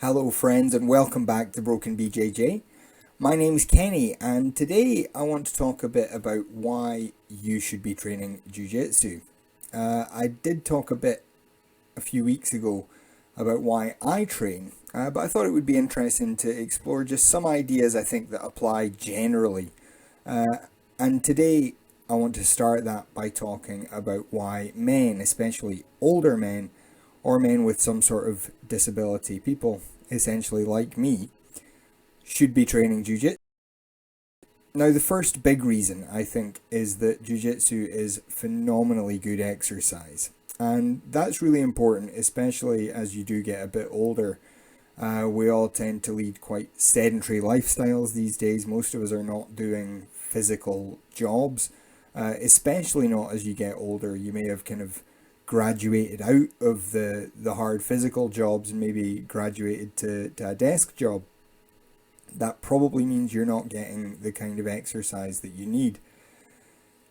Hello friends and welcome back to Broken BJJ. My name is Kenny and today I want to talk a bit about why you should be training Jiu-Jitsu. I did talk a bit a few weeks ago about why I train, but I thought it would be interesting to explore just some ideas I think that apply generally. And today I want to start that by talking about why men, especially older men, or men with some sort of disability, people essentially like me, should be training Jiu-Jitsu. Now, the first big reason I think is that Jiu-Jitsu is phenomenally good exercise. And that's really important, especially as you do get a bit older. We all tend to lead quite sedentary lifestyles these days. Most of us are not doing physical jobs, especially not as you get older. You may have kind of graduated out of the hard physical jobs and maybe graduated to a desk job. That probably means you're not getting the kind of exercise that you need.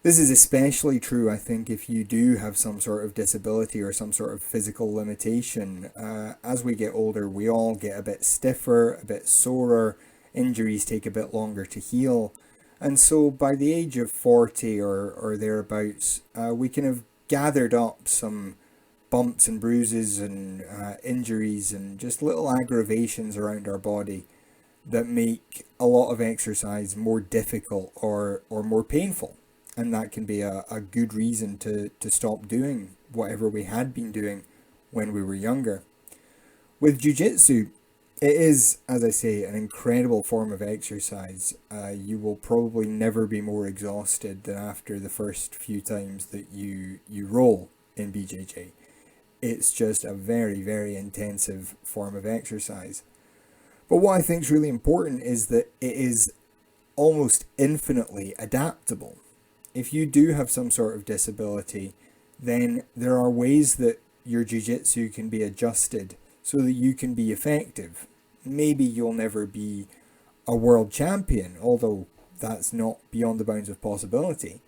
This is especially true, I think, if you do have some sort of disability or some sort of physical limitation. As we get older, we all get a bit stiffer, a bit sorer, injuries take a bit longer to heal. And so by the age of 40 or thereabouts, we can have gathered up some bumps and bruises and injuries and just little aggravations around our body that make a lot of exercise more difficult or more painful. And that can be a good reason to stop doing whatever we had been doing when we were younger. With Jiu-Jitsu, it is, as I say, an incredible form of exercise. You will probably never be more exhausted than after the first few times that you roll in BJJ. It's just a very, very intensive form of exercise. But what I think is really important is that it is almost infinitely adaptable. If you do have some sort of disability, then there are ways that your jiu-jitsu can be adjusted so that you can be effective. Maybe you'll never be a world champion, although that's not beyond the bounds of possibility.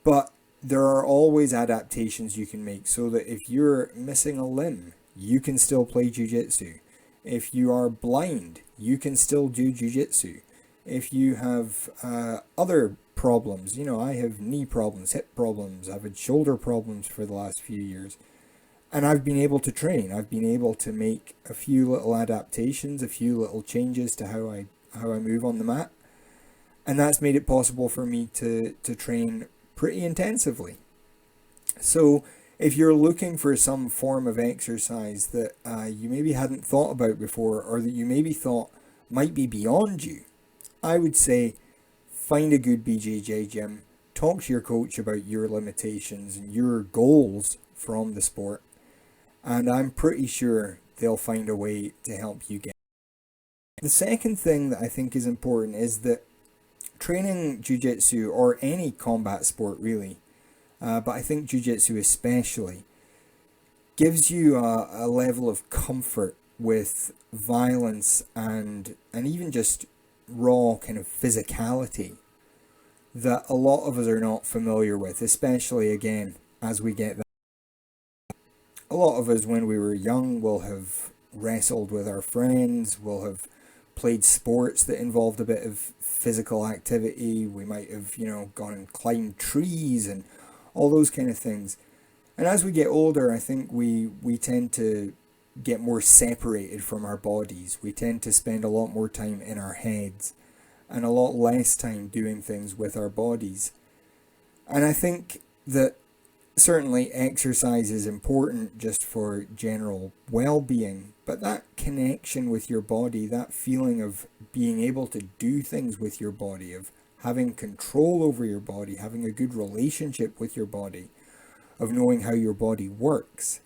But there are always adaptations you can make so that if you're missing a limb, you can still play jiu-jitsu. If you are blind, you can still do jiu-jitsu. If you have other problems, I have knee problems, hip problems, I've had shoulder problems for the last few years. And I've been able to train. I've been able to make a few little adaptations, a few little changes to how I move on the mat. And that's made it possible for me to train pretty intensively. So if you're looking for some form of exercise that you maybe hadn't thought about before or that you maybe thought might be beyond you, I would say find a good BJJ gym, talk to your coach about your limitations and your goals from the sport, and I'm pretty sure they'll find a way to help you get. The second thing that I think is important is that training jiu-jitsu or any combat sport really, but I think jiu-jitsu especially, gives you a level of comfort with violence and even just raw kind of physicality that a lot of us are not familiar with, especially again as we get that. A lot of us when we were young will have wrestled with our friends, will have played sports that involved a bit of physical activity. We might have, gone and climbed trees and all those kind of things. And as we get older, I think we tend to get more separated from our bodies. We tend to spend a lot more time in our heads and a lot less time doing things with our bodies. And I think that certainly exercise is important just for general well-being, but that connection with your body, that feeling of being able to do things with your body, of having control over your body, having a good relationship with your body, of knowing how your body works,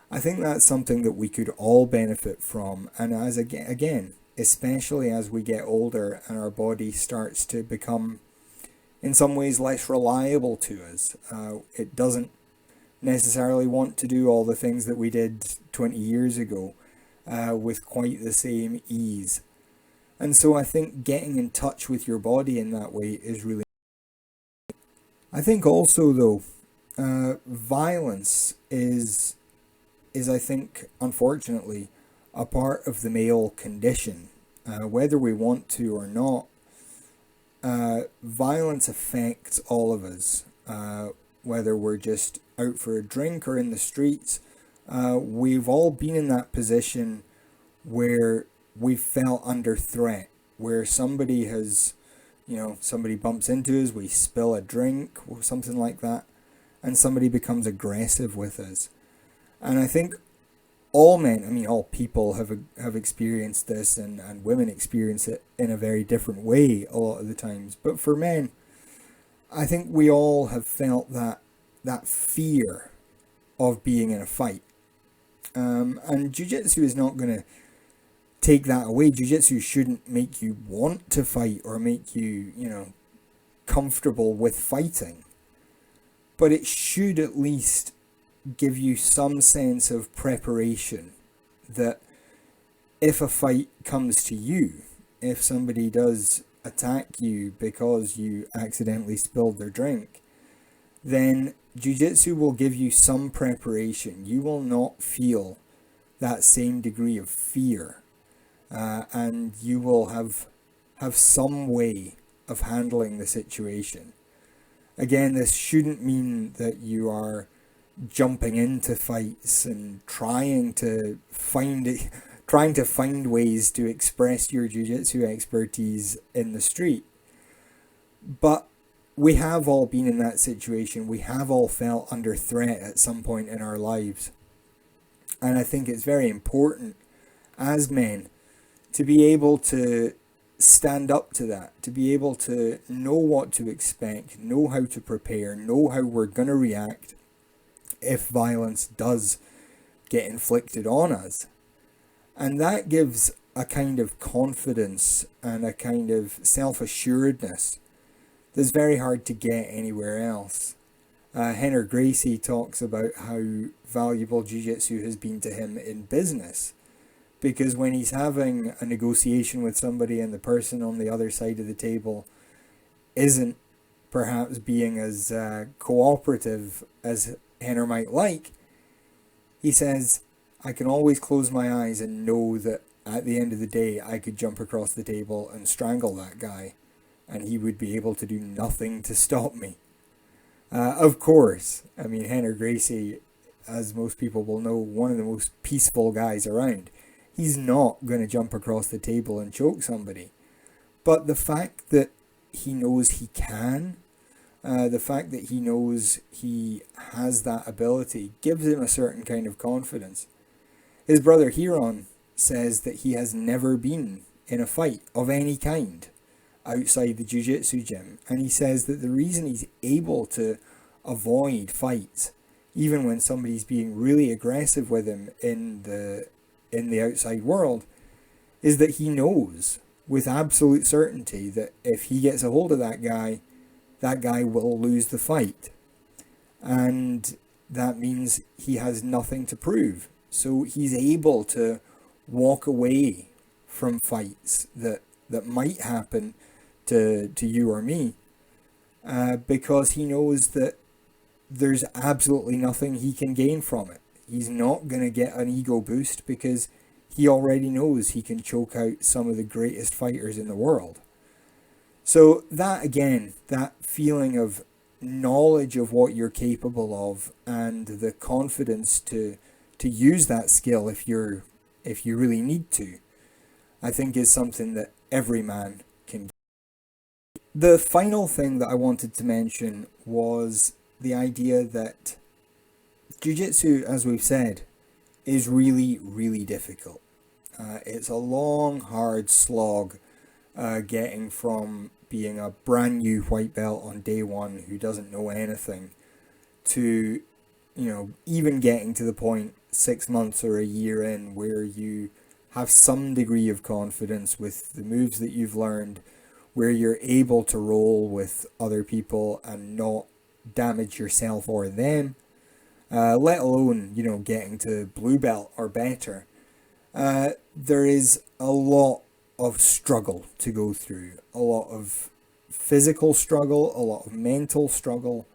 I think that's something that we could all benefit from. And as again, especially as we get older and our body starts to become in some ways less reliable to us, it doesn't necessarily want to do all the things that we did 20 years ago with quite the same ease. And so I think getting in touch with your body in that way is really. I think also though, violence is I think unfortunately a part of the male condition. Whether we want to or not, violence affects all of us. Whether we're just out for a drink or in the streets, we've all been in that position where we've felt under threat, where somebody has, somebody bumps into us, we spill a drink or something like that, and somebody becomes aggressive with us. And I think all men, all people have experienced this, and women experience it in a very different way a lot of the times. But for men, I think we all have felt that fear of being in a fight. And Jiu-Jitsu is not going to take that away. Jiu-Jitsu shouldn't make you want to fight or make you, comfortable with fighting. But it should at least give you some sense of preparation, that if a fight comes to you, if somebody does attack you because you accidentally spilled their drink, then Jiu-Jitsu will give you some preparation. You will not feel that same degree of fear, and you will have some way of handling the situation. Again, this shouldn't mean that you are jumping into fights and trying to find ways to express your jiu-jitsu expertise in the street. But we have all been in that situation. We have all felt under threat at some point in our lives. And I think it's very important as men to be able to stand up to that, to be able to know what to expect, know how to prepare, know how we're going to react if violence does get inflicted on us. And that gives a kind of confidence and a kind of self-assuredness that's very hard to get anywhere else. Henry Gracie talks about how valuable Jiu-Jitsu has been to him in business, because when he's having a negotiation with somebody and the person on the other side of the table isn't perhaps being as cooperative as Henry might like, he says, I can always close my eyes and know that at the end of the day I could jump across the table and strangle that guy and he would be able to do nothing to stop me. Of course, Henry Gracie, as most people will know, one of the most peaceful guys around. He's not going to jump across the table and choke somebody. But the fact that he knows he can, the fact that he knows he has that ability, gives him a certain kind of confidence. His brother Hiron says that he has never been in a fight of any kind outside the jiu-jitsu gym. And he says that the reason he's able to avoid fights, even when somebody's being really aggressive with him in the outside world, is that he knows with absolute certainty that if he gets a hold of that guy will lose the fight. And that means he has nothing to prove. So he's able to walk away from fights that might happen to you or me, because he knows that there's absolutely nothing he can gain from it. He's not going to get an ego boost because he already knows he can choke out some of the greatest fighters in the world. So that, again, that feeling of knowledge of what you're capable of and the confidence to use that skill if you really need to, I think is something that every man can get. The final thing that I wanted to mention was the idea that Jiu-Jitsu, as we've said, is really, really difficult. It's a long, hard slog getting from being a brand new white belt on day one who doesn't know anything to, even getting to the point 6 months or a year in where you have some degree of confidence with the moves that you've learned, where you're able to roll with other people and not damage yourself or them, let alone, getting to blue belt or better. There is a lot of struggle to go through, a lot of physical struggle, a lot of mental struggle.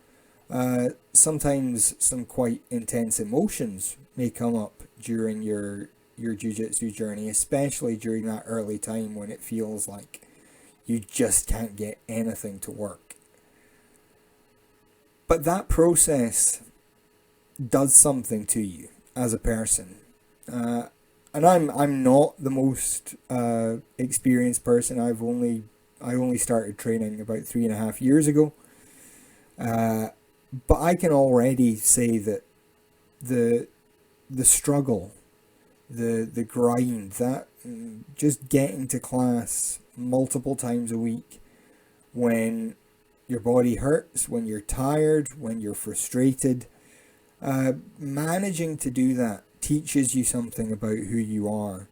Sometimes some quite intense emotions may come up during your your jiu-jitsu journey, especially during that early time when it feels like you just can't get anything to work. But that process does something to you as a person. And I'm not the most experienced person. I only started training about 3.5 years ago. But I can already say that the struggle, the grind, that just getting to class multiple times a week when your body hurts, when you're tired, when you're frustrated, managing to do that teaches you something about who you are,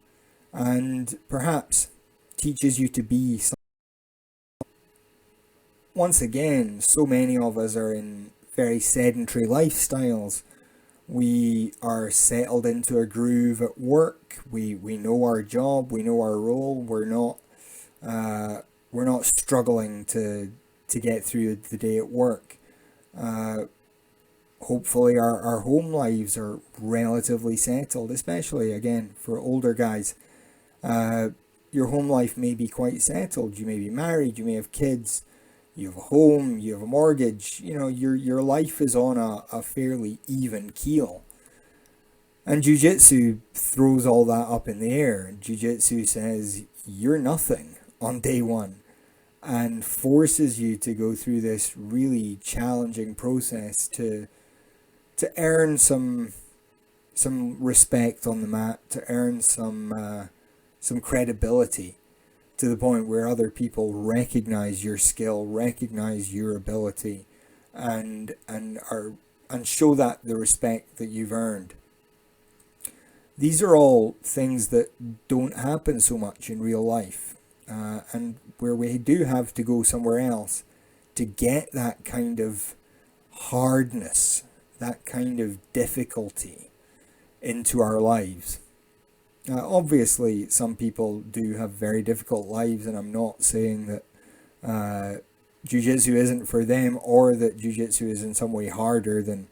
and perhaps teaches you to be something. Once again, so many of us are in very sedentary lifestyles. We are settled into a groove at work. We know our job, we know our role. We're not struggling to get through the day at work. Hopefully our home lives are relatively settled, especially again for older guys. Your home life may be quite settled. You may be married, you may have kids, you have a home, you have a mortgage. You know, your life is on a fairly even keel. And jiu-jitsu throws all that up in the air. Jiu-jitsu says you're nothing on day one and forces you to go through this really challenging process to earn some respect on the mat, to earn some credibility, to the point where other people recognize your skill, recognize your ability, and show that the respect that you've earned. These are all things that don't happen so much in real life, and where we do have to go somewhere else to get that kind of hardness, that kind of difficulty into our lives. Obviously, some people do have very difficult lives, and I'm not saying that jiu-jitsu isn't for them, or that jiu-jitsu is in some way harder than,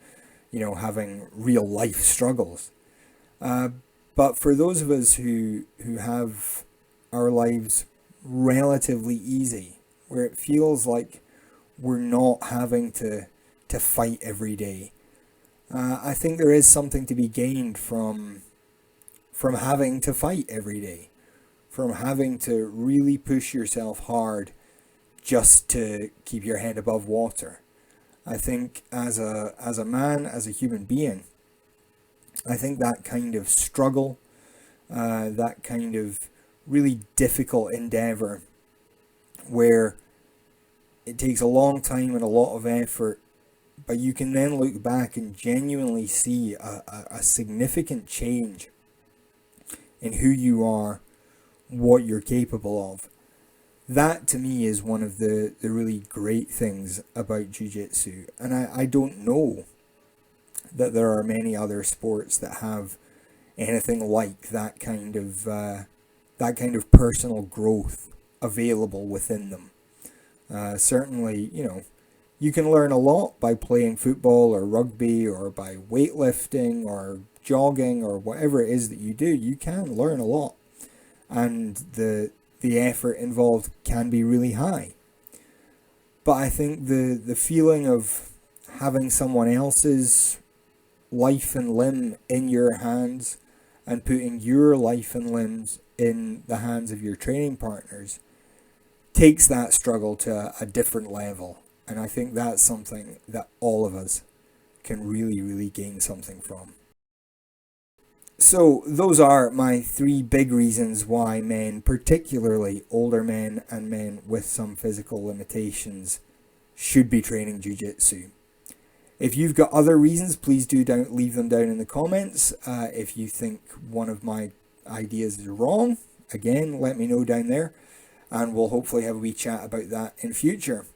having real life struggles. But for those of us who have our lives relatively easy, where it feels like we're not having to fight every day, I think there is something to be gained from having to fight every day, from having to really push yourself hard just to keep your head above water. I think as a man, as a human being, I think that kind of struggle, that kind of really difficult endeavor where it takes a long time and a lot of effort, but you can then look back and genuinely see a significant change in who you are, what you're capable of. That to me is one of the really great things about jiu-jitsu. And I don't know that there are many other sports that have anything like that kind of personal growth available within them. Certainly, you can learn a lot by playing football or rugby or by weightlifting or jogging or whatever it is that you do. You can learn a lot, and the effort involved can be really high. But I think the feeling of having someone else's life and limb in your hands and putting your life and limbs in the hands of your training partners takes that struggle to a different level. And I think that's something that all of us can really, really gain something from. So those are my 3 big reasons why men, particularly older men and men with some physical limitations, should be training jiu-jitsu. If you've got other reasons, please do leave them down in the comments. If you think one of my ideas is wrong, again, let me know down there, and we'll hopefully have a wee chat about that in future.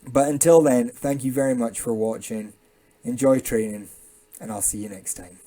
But until then, thank you very much for watching. Enjoy training, and I'll see you next time.